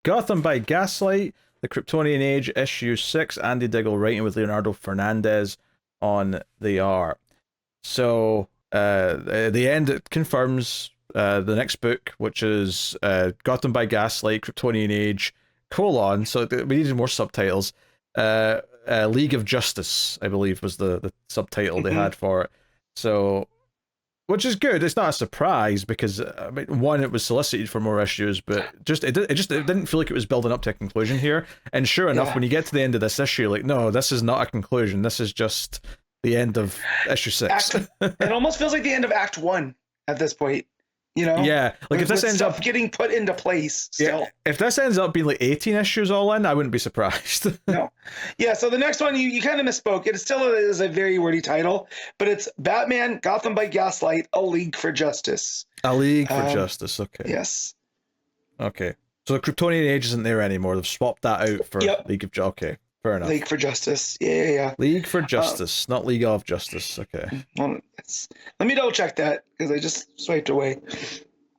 Gotham by Gaslight, The Kryptonian Age, issue 6, Andy Diggle writing with Leonardo Fernandez on the art. So, at the end, it confirms the next book, which is Gotham by Gaslight, Kryptonian Age, colon, so we needed more subtitles. League of Justice, I believe, was the subtitle they had for it. So, which is good. It's not a surprise because I mean, one, it was solicited for more issues, but it didn't feel like it was building up to a conclusion here. And sure enough, when you get to the end of this issue, like, no, this is not a conclusion. This is just the end of issue 6. It almost feels like the end of Act 1 at this point. You know? Yeah, like if this ends up getting put into place still. Yeah, if this ends up being like 18 issues all in, I wouldn't be surprised. No. Yeah, so the next one, you kind of misspoke. It still is a very wordy title, but it's Batman, Gotham by Gaslight, A League for Justice. A League for Justice, okay. Yes. Okay. So the Kryptonian Age isn't there anymore. They've swapped that out for League of Justice. Okay, fair enough. League for Justice. Yeah. League for Justice, not League of Justice. Okay. Well, let me double check that because I just swiped away.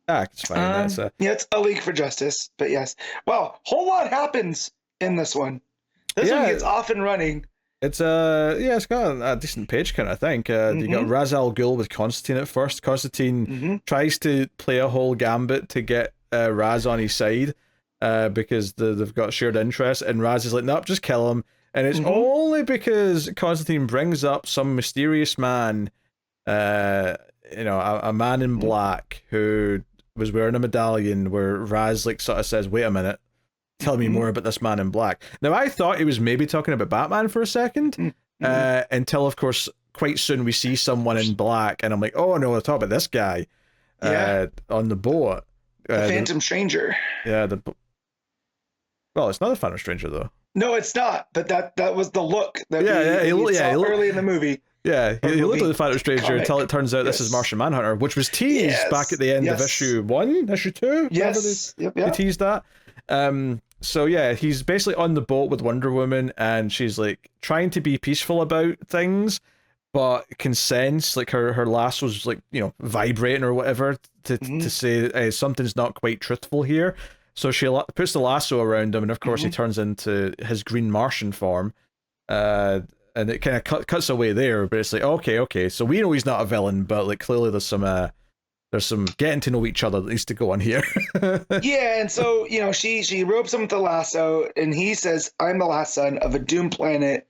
It's fine. Yeah, it's A League for Justice, but yes. Wow, whole lot happens in this one. This one gets off and running. It's it's got a decent page count, I think. You got Ra's al Ghul with Constantine at first. Constantine tries to play a whole gambit to get Raz on his side because they've got shared interests, and Raz is like, nope, just kill him. And it's only because Constantine brings up some mysterious man, a man in black who was wearing a medallion where Raz like sort of says, wait a minute, tell me more about this man in black. Now, I thought he was maybe talking about Batman for a second, until, of course, quite soon we see someone in black, and I'm like, oh no, we're talking about this guy on the boat. The Phantom Stranger. Yeah, well, it's not a Phantom Stranger, though. No, it's not, but that was the look that we saw early in the movie. Yeah, he looked like the Phantom Stranger until it turns out this is Martian Manhunter, which was teased back at the end of issue 1, issue 2. Yes, they teased that. So yeah, he's basically on the boat with Wonder Woman, and she's like trying to be peaceful about things, but can sense like her lasso's like vibrating or whatever to say something's not quite truthful here. So she puts the lasso around him, and of course he turns into his Green Martian form. And it kind of cuts away there, but it's like, okay, so we know he's not a villain, but like clearly there's some getting to know each other that needs to go on here. Yeah, and so she ropes him with the lasso, and he says, "I'm the last son of a doomed planet,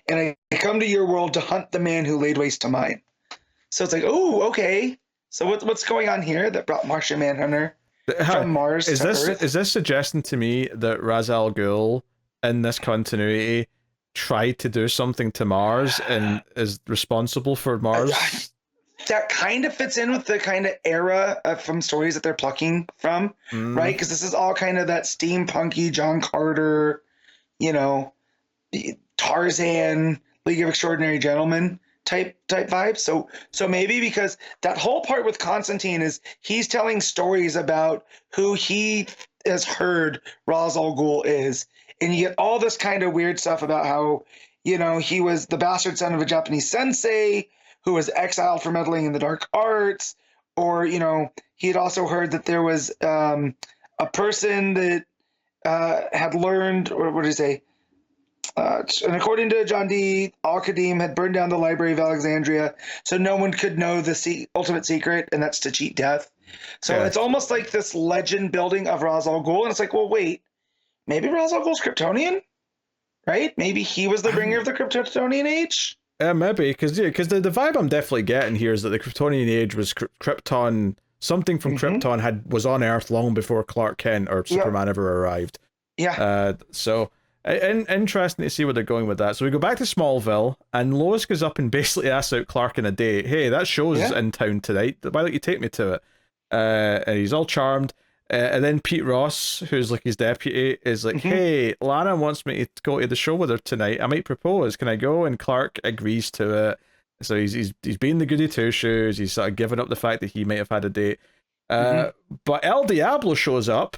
and I come to your world to hunt the man who laid waste to mine." So it's like, oh, okay. So what's going on here that brought Martian Manhunter from Mars to Earth? Is this suggesting to me that Ra's al Ghul in this continuity tried to do something to Mars and is responsible for Mars? That kind of fits in with the kind of era from stories that they're plucking from, right? Because this is all kind of that steampunky John Carter, Tarzan, League of Extraordinary Gentlemen type vibe. So maybe because that whole part with Constantine is he's telling stories about who he has heard Ra's al Ghul is. And you get all this kind of weird stuff about how, he was the bastard son of a Japanese sensei who was exiled for meddling in the dark arts. Or, he had also heard that there was a person that had learned, or what did he say? And according to John D., Al-Qadim had burned down the Library of Alexandria, so no one could know the ultimate secret, and that's to cheat death. So it's almost like this legend building of Ra's al Ghul, and it's like, well, wait. Maybe Ra's al Ghul's Kryptonian, right? Maybe he was the bringer of the Kryptonian Age. Maybe because the vibe I'm definitely getting here is that the Kryptonian Age was Krypton. Something from Krypton was on Earth long before Clark Kent or Superman ever arrived. Yeah. So interesting to see where they're going with that. So we go back to Smallville, and Lois goes up and basically asks out Clark on a date. Hey, that show's in town tonight. Why don't you take me to it? And he's all charmed. And then Pete Ross, who's like his deputy, is like, hey, Lana wants me to go to the show with her tonight. I might propose. Can I go? And Clark agrees to it. So he's being the goody two shoes. He's sort of giving up the fact that he might have had a date. But El Diablo shows up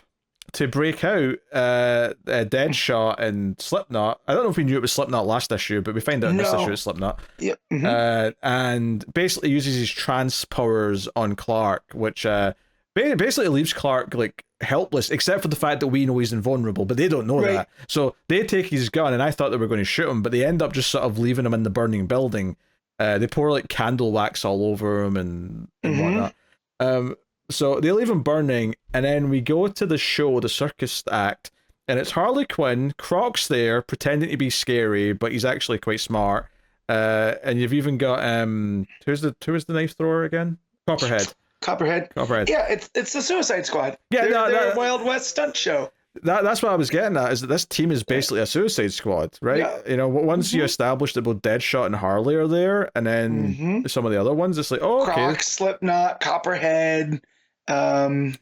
to break out Deadshot and Slipknot. I don't know if we knew it was Slipknot last issue, but we find out in this issue it's Slipknot. Yep. And basically uses his trance powers on Clark, which basically leaves Clark like helpless, except for the fact that we know he's invulnerable, but they don't know that. So they take his gun, and I thought they were going to shoot him, but they end up just sort of leaving him in the burning building. They pour like candle wax all over him and whatnot. So they leave him burning, and then we go to the show, the circus act, and it's Harley Quinn. Croc's there, pretending to be scary, but he's actually quite smart. And you've even got who was the knife thrower again? Copperhead. Yeah, it's the Suicide Squad. Yeah, they're a Wild West stunt show. That's what I was getting at, is that this team is basically a Suicide Squad, right? Yeah. You know, once you establish that both Deadshot and Harley are there, and then some of the other ones, it's like, oh, okay. Croc, Slipknot, Copperhead, El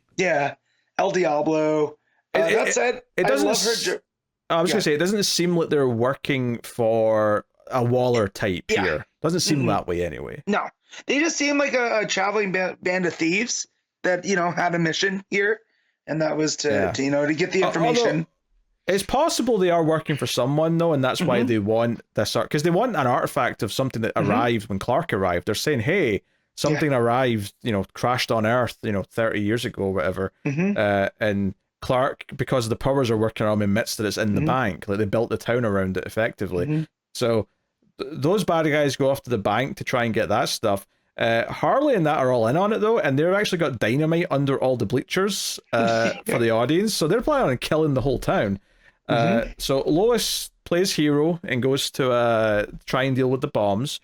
Diablo. That said, I love her. I was going to say, it doesn't seem like they're working for a Waller type here. Doesn't seem that way anyway. No, they just seem like a traveling band of thieves that, you know, had a mission here, and that was to get the information. Although, it's possible they are working for someone though, and that's why they want this art, because they want an artifact of something that arrived when Clark arrived. They're saying, hey, something arrived, you know, crashed on Earth, you know, 30 years ago or whatever, and Clark, because the powers are working on him, admits that it's in the bank. Like, they built the town around it effectively. So those bad guys go off to the bank to try and get that stuff. Harley and that are all in on it though, and they've actually got dynamite under all the bleachers for the audience, so they're planning on killing the whole town. So Lois plays hero and goes to try and deal with the bombs.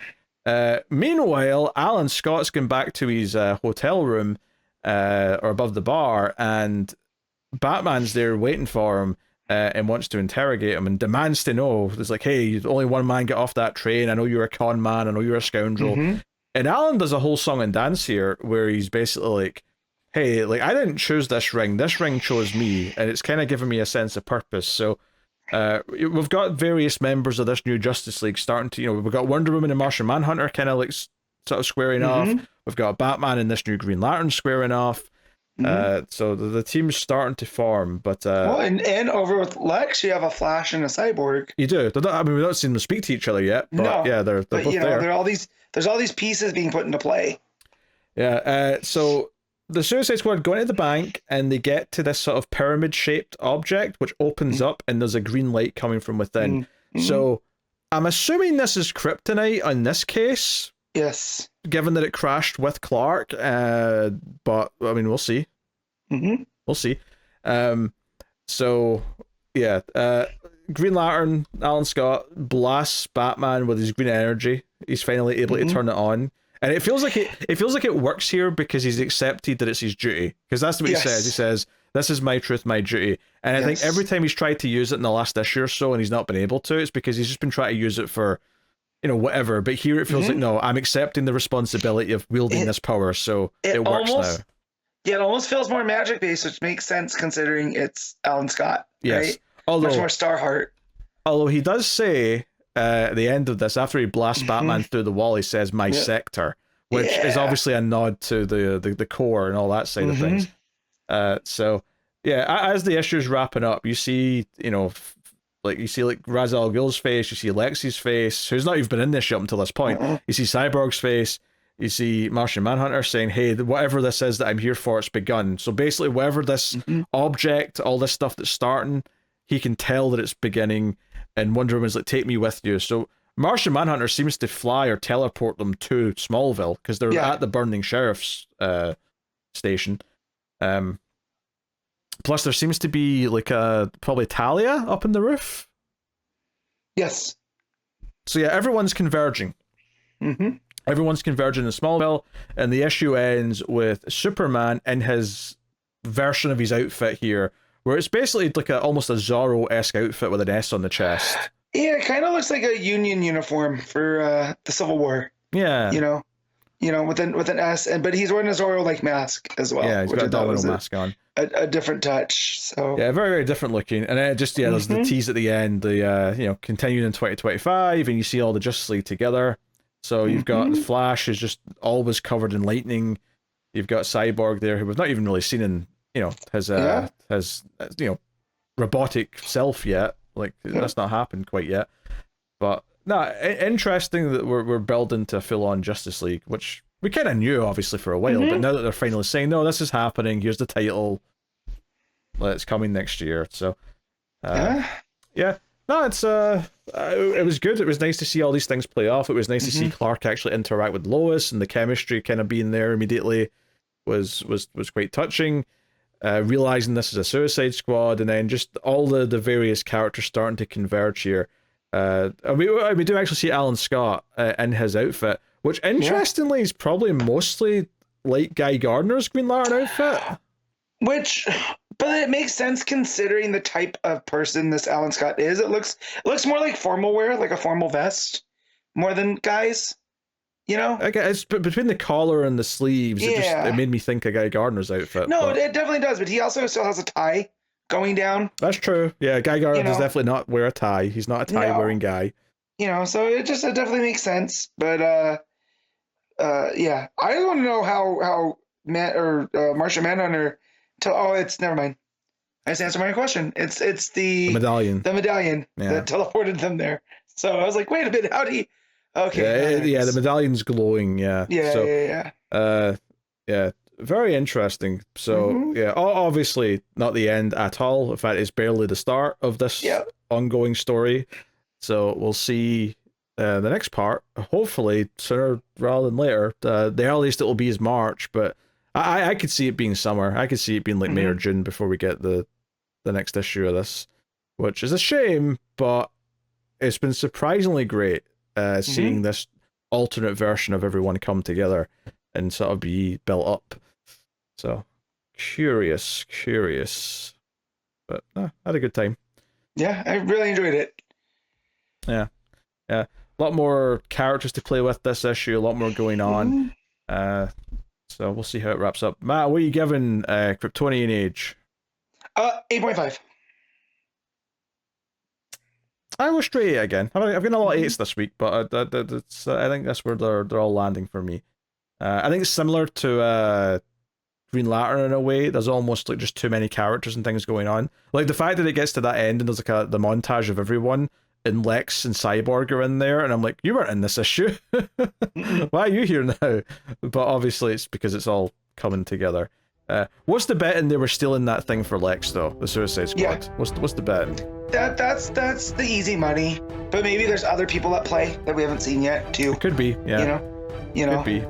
Meanwhile, Alan Scott's gone back to his hotel room or above the bar, and Batman's there waiting for him and wants to interrogate him and demands to know. It's like, hey, only one man get off that train. I know you're a con man. I know you're a scoundrel. And Alan does a whole song and dance here where he's basically like, hey, like, I didn't choose this ring. This ring chose me, and it's kind of giving me a sense of purpose. So we've got various members of this new Justice League starting to, you know, we've got Wonder Woman and Martian Manhunter kind of like sort of squaring off. We've got Batman and this new Green Lantern squaring off. So the team's starting to form, but and over with Lex, you have a Flash and a Cyborg. You do. I mean, we don't see them speak to each other yet, but no, yeah, they're both there. There's all these pieces being put into play. Yeah. So the Suicide Squad go into the bank, and they get to this sort of pyramid-shaped object, which opens up, and there's a green light coming from within. So I'm assuming this is kryptonite in this case. Yes. Given that it crashed with Clark, but I mean, we'll see. We'll see. So yeah, Green Lantern, Alan Scott blasts Batman with his green energy. He's finally able to turn it on, and it feels like it works here because he's accepted that it's his duty. Because that's what he says. He says, "This is my truth, my duty." And I think every time he's tried to use it in the last issue or so, and he's not been able to, it's because he's just been trying to use it for, you know, whatever. But here it feels like, no, I'm accepting the responsibility of wielding this power, so it works now. Yeah, it almost feels more magic based, which makes sense considering it's Alan Scott. Yes. Right? Although, much more Starheart. Although he does say at the end of this, after he blasts Batman through the wall, he says, "My sector," which is obviously a nod to the core and all that side of things. So yeah, as the issue's wrapping up, you see, you know, you see Ra's al Ghul's face, you see Lexi's face, who's not even been in this shop until this point. You see Cyborg's face, you see Martian Manhunter saying, hey, whatever this is that I'm here for, it's begun. So basically, whatever this object, all this stuff that's starting, he can tell that it's beginning, and Wonder Woman's like, take me with you. So Martian Manhunter seems to fly or teleport them to Smallville, because they're at the burning sheriff's station. Plus, there seems to be like probably Talia up in the roof. Yes. So yeah, everyone's converging. Everyone's converging in Smallville, and the issue ends with Superman in his version of his outfit here, where it's basically like almost a Zorro-esque outfit with an S on the chest. Yeah, it kind of looks like a Union uniform for the Civil War. Yeah. You know, with an S, but he's wearing a Zorro-like mask as well. Yeah, he's got a domino mask on. A different touch. So yeah, very, very different looking. And then it just there's the tease at the end, the continuing in 2025, and you see all the Justice League together. So you've got the Flash is just always covered in lightning. You've got Cyborg there, who we've not even really seen in his robotic self yet. Like that's not happened quite yet. But no, interesting that we're building to full on Justice League, which we kind of knew obviously for a while, but now that they're finally saying, no, this is happening, here's the title, it's coming next year. So, yeah. No, it was good. It was nice to see all these things play off. It was nice to see Clark actually interact with Lois, and the chemistry kind of being there immediately was quite touching. Realizing this is a Suicide Squad, and then just all the various characters starting to converge here. We do actually see Alan Scott in his outfit, which interestingly is probably mostly like Guy Gardner's Green Lantern outfit. But it makes sense considering the type of person this Alan Scott is. It looks more like formal wear, like a formal vest, more than Guy's. You know, okay, it's between the collar and the sleeves. It made me think of Guy Gardner's outfit. No, it definitely does. But he also still has a tie going down. That's true. Yeah, Guy Gardner does definitely not wear a tie. He's not a tie wearing guy. You know, so it definitely makes sense. But yeah, I just want to know how Martian Manhunter. It's never mind. I just answered my question. It's the medallion. The medallion that teleported them there. So I was like, wait a minute, how do you? Okay. Yeah, the medallion's glowing. Yeah. Yeah. Yeah. Very interesting. So obviously not the end at all. In fact, it's barely the start of this ongoing story. So we'll see the next part. Hopefully sooner rather than later. The earliest it will be is March, but I could see it being summer. I could see it being like May or June before we get the next issue of this, which is a shame, but it's been surprisingly great seeing this alternate version of everyone come together and sort of be built up. So curious, but I had a good time. Yeah, I really enjoyed it. Yeah, a lot more characters to play with this issue, a lot more going on. So we'll see how it wraps up. Matt, what are you giving Kryptonian Age? 8.5. I will straight 8 again. I've gotten a lot of 8s this week, but I think that's where they're all landing for me. I think it's similar to Green Lantern in a way. There's almost like just too many characters and things going on. Like the fact that it gets to that end and there's like the montage of everyone, and Lex and Cyborg are in there, and I'm like, you weren't in this issue. Why are you here now? But obviously it's because it's all coming together. What's the betting they were stealing that thing for Lex though? The Suicide Squad. Yeah. What's the betting? That's the easy money. But maybe there's other people at play that we haven't seen yet too. It could be. Yeah. You know. Could be.